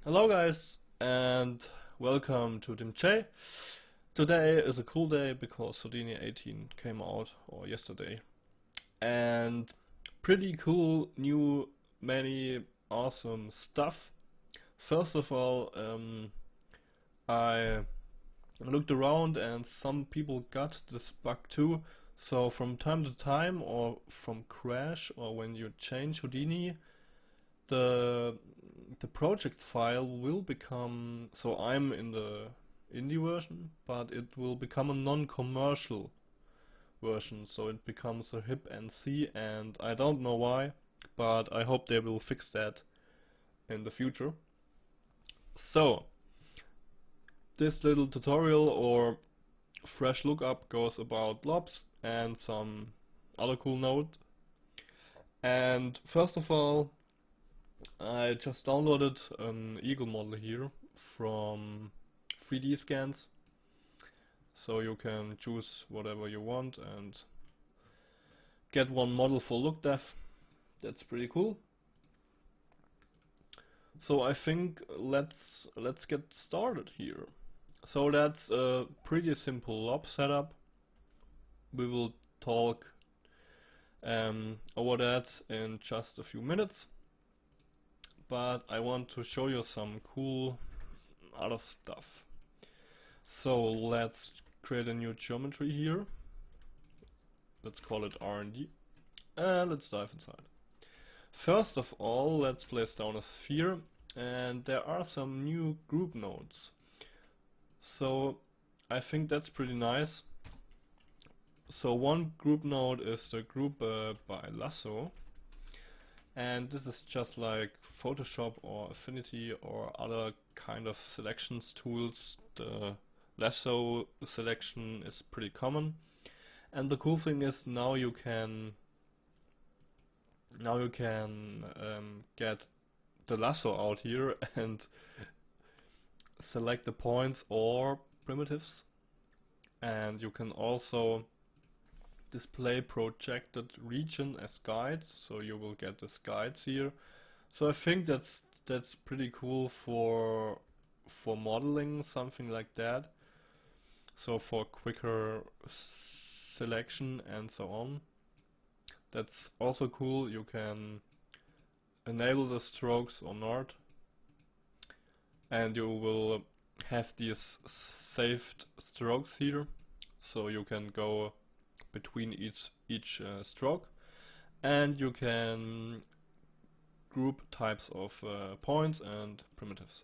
Hello guys and welcome to DimJ. Today is a cool day because Houdini 18 came out yesterday and pretty cool new many awesome stuff. First of all, I looked around and some people got this bug too. So from time to time or from crash or when you change Houdini, the project file will become, so I'm in the indie version, but it will become a non-commercial version, so it becomes a hip NC, and I don't know why, but I hope they will fix that in the future. So this little tutorial or fresh lookup goes about LOPS and some other cool node. And first of all, I just downloaded an eagle model here from 3D scans, so you can choose whatever you want and get one model for look depth. That's pretty cool. So I think let's get started here. So that's a pretty simple LOP setup. We will talk over that in just a few minutes. But I want to show you some cool other stuff. So let's create a new geometry here. Let's call it R&D. And let's dive inside. First of all, let's place down a sphere, and there are some new group nodes. So I think that's pretty nice. So one group node is the group by lasso. And this is just like Photoshop or Affinity or other kind of selections tools. The lasso selection is pretty common. And the cool thing is now you can get the lasso out here and select the points or primitives. And you can also display projected region as guides, so you will get these guides here. So I think that's pretty cool for modeling, something like that. So for quicker selection and so on. That's also cool. You can enable the strokes or not, and you will have these saved strokes here, so you can go between each stroke, and you can group types of points and primitives,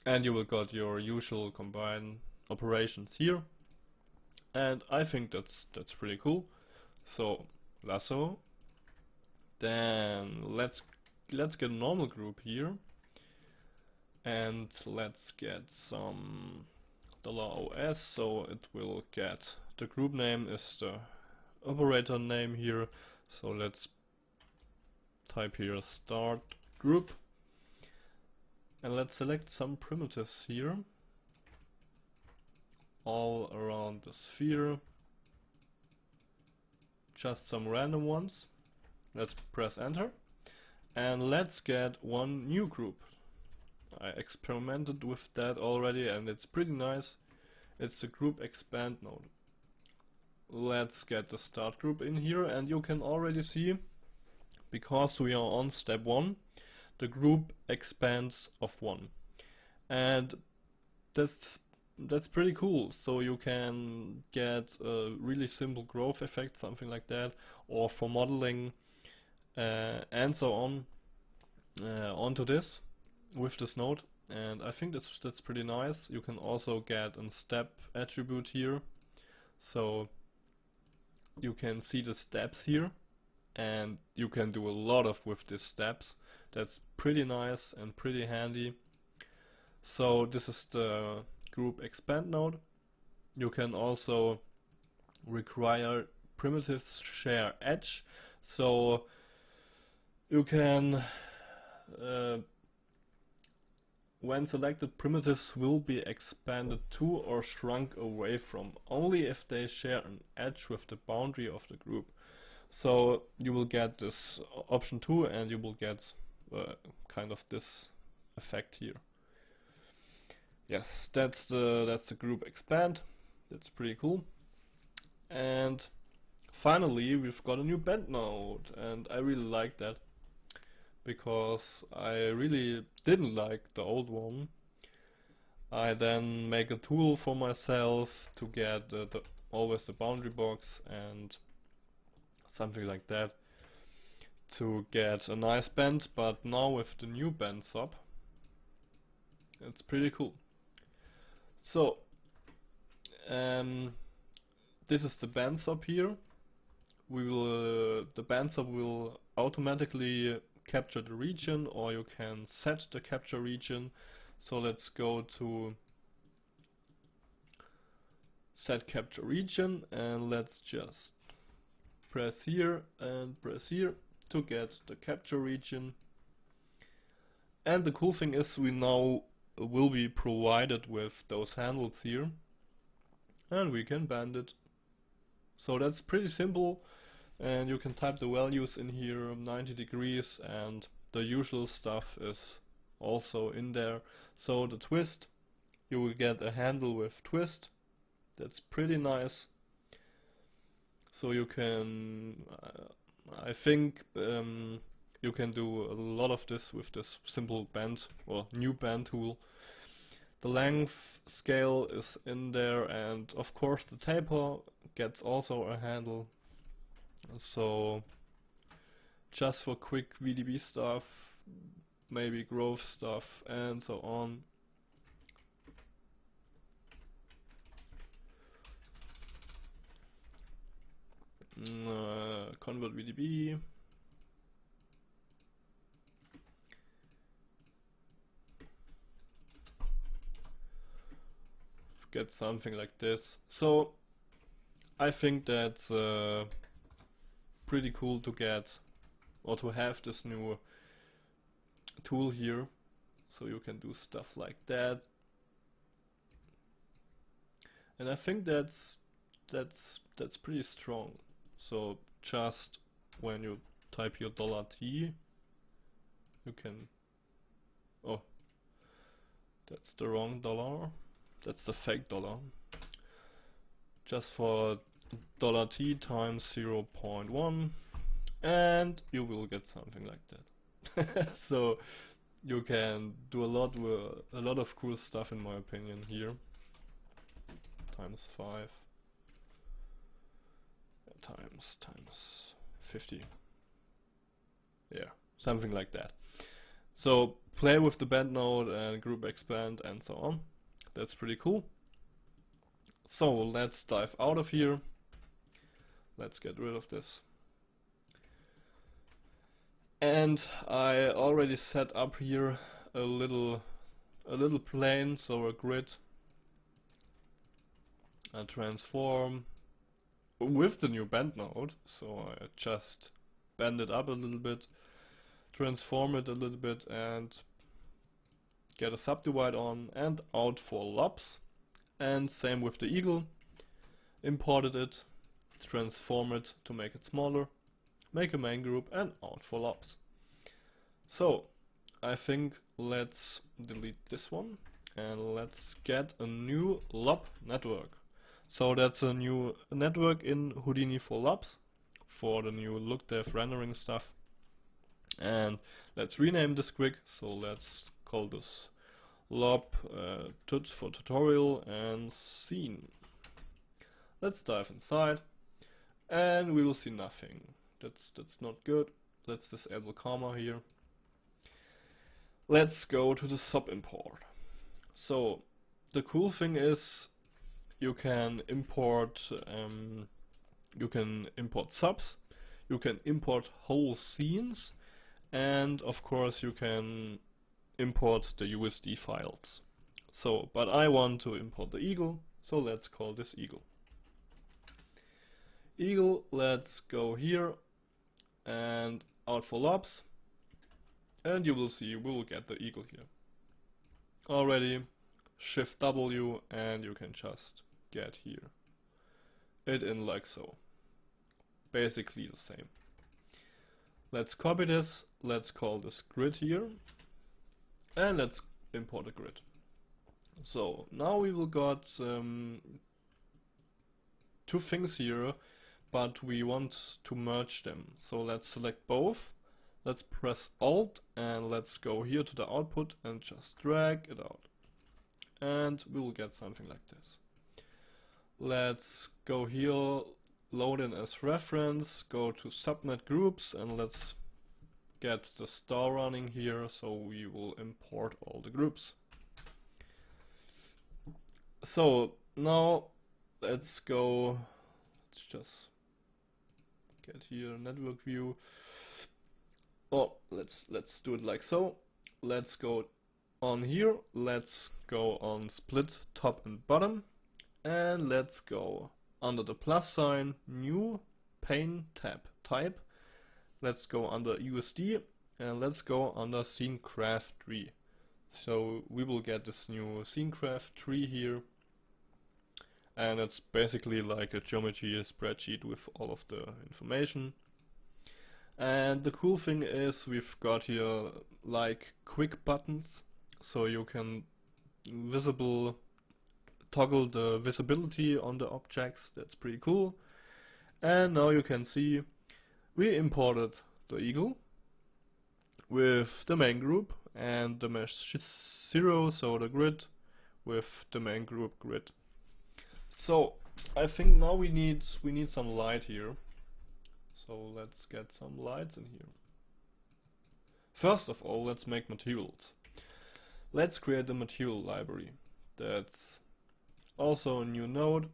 and you will got your usual combine operations here. And I think that's pretty cool. So lasso, then let's get a normal group here, and let's get some $OS, so it will get the group name is the operator name here. So let's type here start group, and let's select some primitives here all around the sphere, just some random ones. Let's press enter, and let's get one new group. I experimented with that already and it's pretty nice. It's the group expand node. Let's get the start group in here, and you can already see, because we are on step 1, the group expands of 1. And that's pretty cool. So you can get a really simple growth effect, something like that, or for modeling and so on onto this with this node. And I think that's pretty nice. You can also get a step attribute here, so you can see the steps here, and you can do a lot with these steps. That's pretty nice and pretty handy. So this is the group expand node. You can also require primitives share edge, so you can when selected, primitives will be expanded to or shrunk away from only if they share an edge with the boundary of the group. So you will get this option 2, and you will get kind of this effect here. Yes, that's the group expand. That's pretty cool. And finally, we've got a new bend node, and I really like that because I really didn't like the old one. I then make a tool for myself to get always the boundary box and something like that to get a nice bend, but now with the new bend sub, it's pretty cool. So, this is the band sub here. We will the band sub will automatically capture the region, or you can set the capture region. So let's go to set capture region, and let's just press here and press here to get the capture region. And the cool thing is we now will be provided with those handles here, and we can bend it. So that's pretty simple, and you can type the values in here, 90 degrees, and the usual stuff is also in there. So the twist, you will get a handle with twist. That's pretty nice. So you can, I think you can do a lot of this with this simple bend or new bend tool. The length scale is in there, and of course the taper gets also a handle. So just for quick VDB stuff, maybe growth stuff and so on. Convert VDB. Get something like this. So I think that's pretty cool to get or to have this new tool here. So you can do stuff like that. And I think that's pretty strong. So just when you type your $T, you can, oh, that's the wrong dollar. That's the fake dollar. Just for $T times 0.1, and you will get something like that. So you can do a lot of cool stuff, in my opinion, here. Times 5 times 50. Yeah, something like that. So play with the bend node and group expand and so on. That's pretty cool. So let's dive out of here. Let's get rid of this. And I already set up here a little plane, so a grid, a transform with the new bend node. So I just bend it up a little bit, transform it a little bit, and get a subdivide on and out for LOPS. And same with the eagle. Imported it, transform it to make it smaller, make a main group, and out for LOPS. So I think let's delete this one and let's get a new LOP network. So that's a new network in Houdini for LOPS for the new look dev rendering stuff. And let's rename this quick. So let's call this LOP tut for tutorial and scene. Let's dive inside, and we will see nothing. That's not good. Let's disable comma here. Let's go to the sub import. So the cool thing is you can import subs, you can import whole scenes, and of course you can import the USD files. So, but I want to import the eagle, so let's call this eagle. Eagle, let's go here and out for LOPS, and you will see we will get the eagle here. Already, Shift W, and you can just get here it in like so. Basically the same. Let's copy this, let's call this grid here, and let's import a grid. So now we will got two things here, but we want to merge them. So let's select both. Let's press Alt and let's go here to the output and just drag it out. And we will get something like this. Let's go here, load in as reference, go to subnet groups, and let's get the star running here, so we will import all the groups. So now let's go, let's just get here network view. Oh, let's do it like so. Let's go on here, let's go on split top and bottom, and let's go under the plus sign, new pane tab type. Let's go under USD and let's go under SceneCraft tree. So we will get this new SceneCraft tree here, and it's basically like a geometry spreadsheet with all of the information. And the cool thing is we've got here like quick buttons, so you can toggle the visibility on the objects. That's pretty cool. And now you can see we imported the eagle with the main group and the mesh 0, so the grid with the main group grid. So I think now we need some light here. So let's get some lights in here. First of all, let's make materials. Let's create a material library. That's also a new node.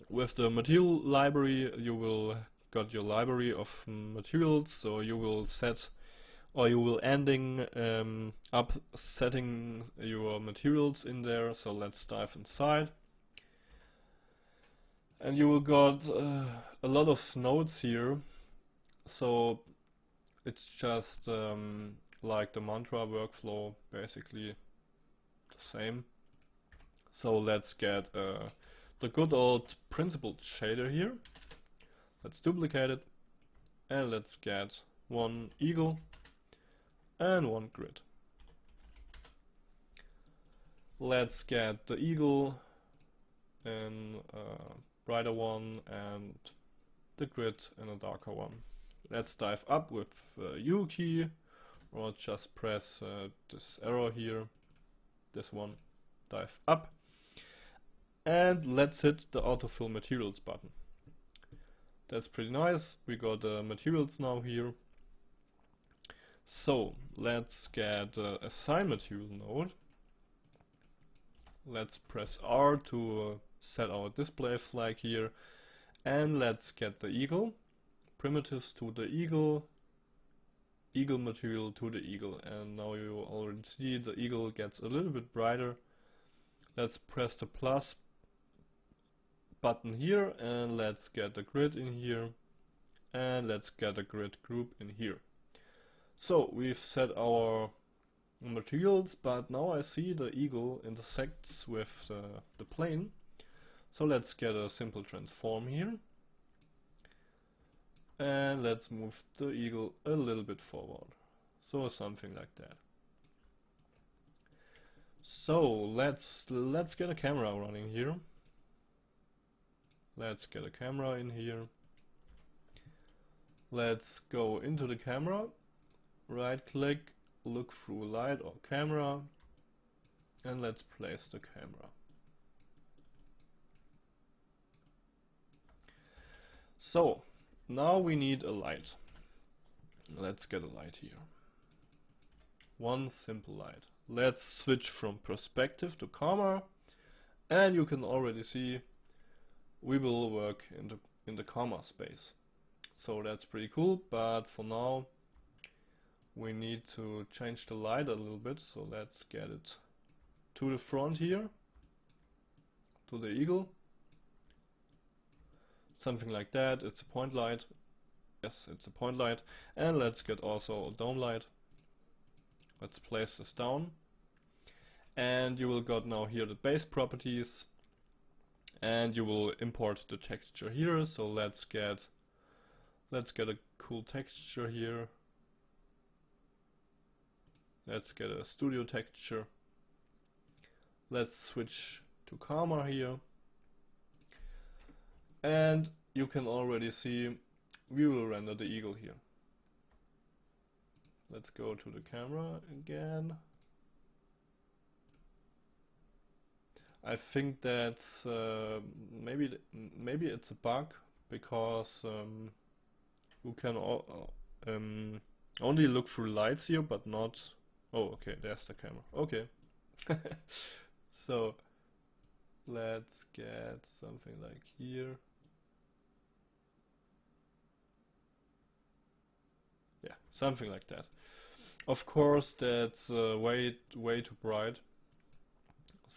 With the material library, you will got your library of materials, so you will set or you will ending up setting your materials in there. So let's dive inside, and you will got a lot of nodes here. So it's just like the mantra workflow, basically the same. So let's get the good old principled shader here. Let's duplicate it and let's get one eagle and one grid. Let's get the eagle in a brighter one and the grid in a darker one. Let's dive up with U key, or just press this arrow here, this one, dive up, and let's hit the autofill materials button. That's pretty nice. We got the materials now here. So let's get assign material node. Let's press R to set our display flag here, and let's get the eagle, primitives to the eagle, eagle material to the eagle, and now you already see the eagle gets a little bit brighter. Let's press the plus button here and let's get the grid in here, and let's get a grid group in here. So we've set our materials, but now I see the eagle intersects with the plane. So let's get a simple transform here, and let's move the eagle a little bit forward, so something like that. So let's get a camera running here. Let's get a camera in here. Let's go into the camera, right click, look through light or camera, and let's place the camera. So now we need a light. Let's get a light here. One simple light. Let's switch from perspective to camera, and you can already see we will work in the camera space. So that's pretty cool, but for now we need to change the light a little bit. So let's get it to the front here, to the eagle. Something like that. It's a point light. Yes, it's a point light. And let's get also a dome light. Let's place this down. And you will got now here the base properties. And you will import the texture here. So let's get a cool texture here. Let's get a studio texture. Let's switch to Karma here. And you can already see we will render the eagle here. Let's go to the camera again. I think that's maybe it's a bug, because you can only look through lights here, but not. Oh, okay, there's the camera. Okay. So let's get something like here. Yeah, something like that. Of course, that's way too bright.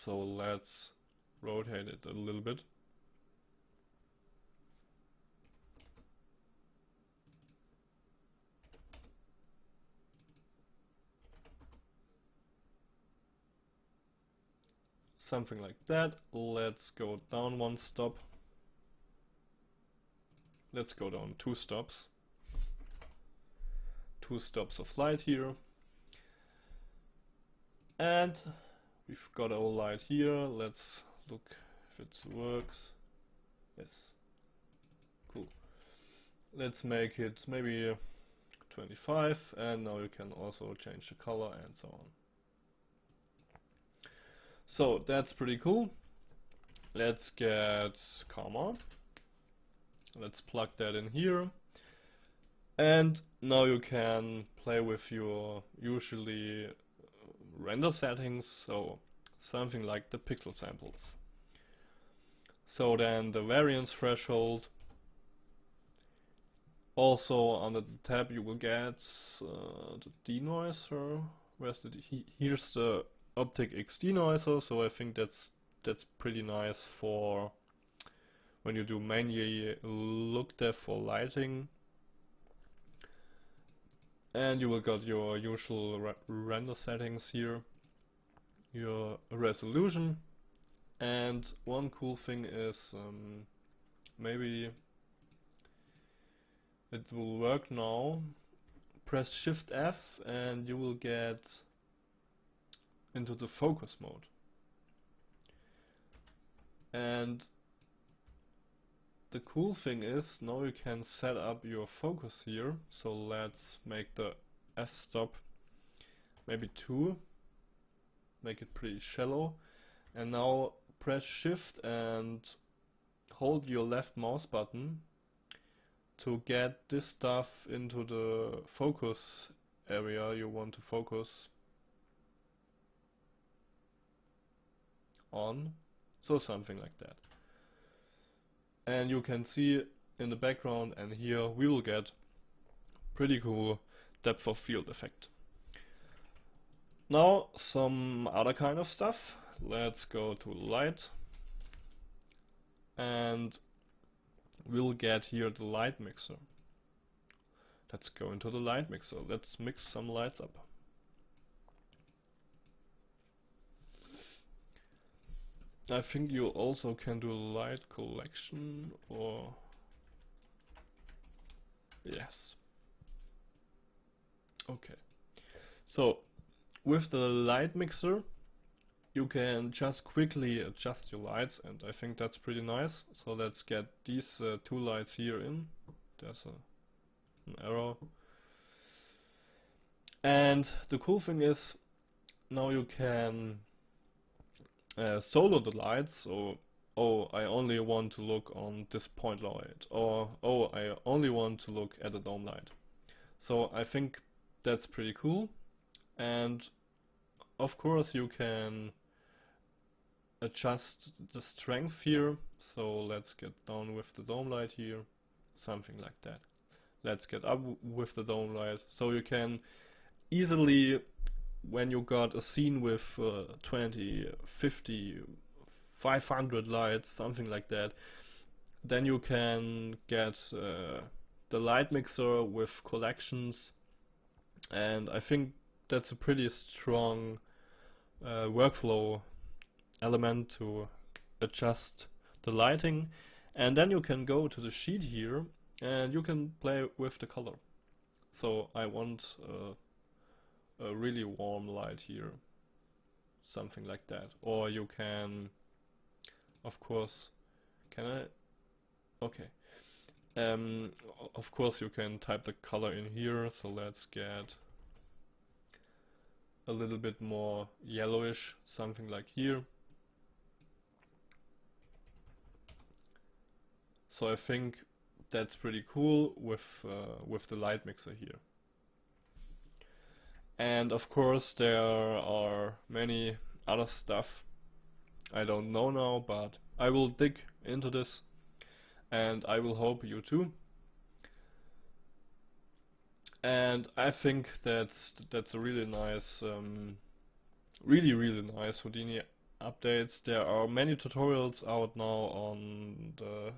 So let's rotate it a little bit. Something like that. Let's go down one stop. Let's go down 2 stops. 2 stops of light here. And we've got our light here. Let's look if it works. Yes. Cool. Let's make it maybe 25, and now you can also change the color and so on. So that's pretty cool. Let's get Karma. Let's plug that in here. And now you can play with your usually render settings, so something like the pixel samples. So then the variance threshold. Also under the tab you will get the denoiser. Where's the here's the optic X denoiser. So I think that's pretty nice for when you do manually look depth for lighting. And you will get your usual render settings here, your resolution, and one cool thing is maybe it will work now. Press Shift F and you will get into the focus mode. And the cool thing is now you can set up your focus here. So let's make the f-stop maybe 2, make it pretty shallow, and now press Shift and hold your left mouse button to get this stuff into the focus area you want to focus on. So something like that. And you can see in the background and here we will get pretty cool depth of field effect. Now some other kind of stuff. Let's go to light and we'll get here the light mixer. Let's go into the light mixer. Let's mix some lights up. I think you also can do light collection, or yes. Okay. So with the light mixer you can just quickly adjust your lights, and I think that's pretty nice. So let's get these 2 lights here in. There's an arrow. And the cool thing is now you can solo the lights. So, oh, I only want to look on this point light, or oh, I only want to look at the dome light. So I think that's pretty cool. And of course you can adjust the strength here. So let's get down with the dome light here, something like that. Let's get up with the dome light. So you can easily, when you got a scene with 20, 50, 500 lights, something like that, then you can get the light mixer with collections, and I think that's a pretty strong workflow element to adjust the lighting. And then you can go to the sheet here and you can play with the color. So I want a really warm light here, something like that. Or you can, of course, can I? Okay. Of course you can type the color in here, so let's get a little bit more yellowish, something like here. So I think that's pretty cool with the light mixer here. And of course there are many other stuff I don't know now, but I will dig into this, and I will hope you too. And I think that's a really nice, really nice Houdini updates. There are many tutorials out now on the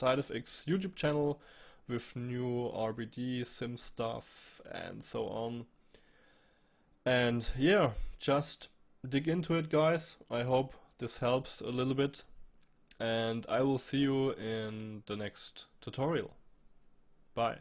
SideFX YouTube channel with new RBD sim stuff and so on. And yeah, just dig into it, guys. I hope this helps a little bit, and I will see you in the next tutorial. Bye.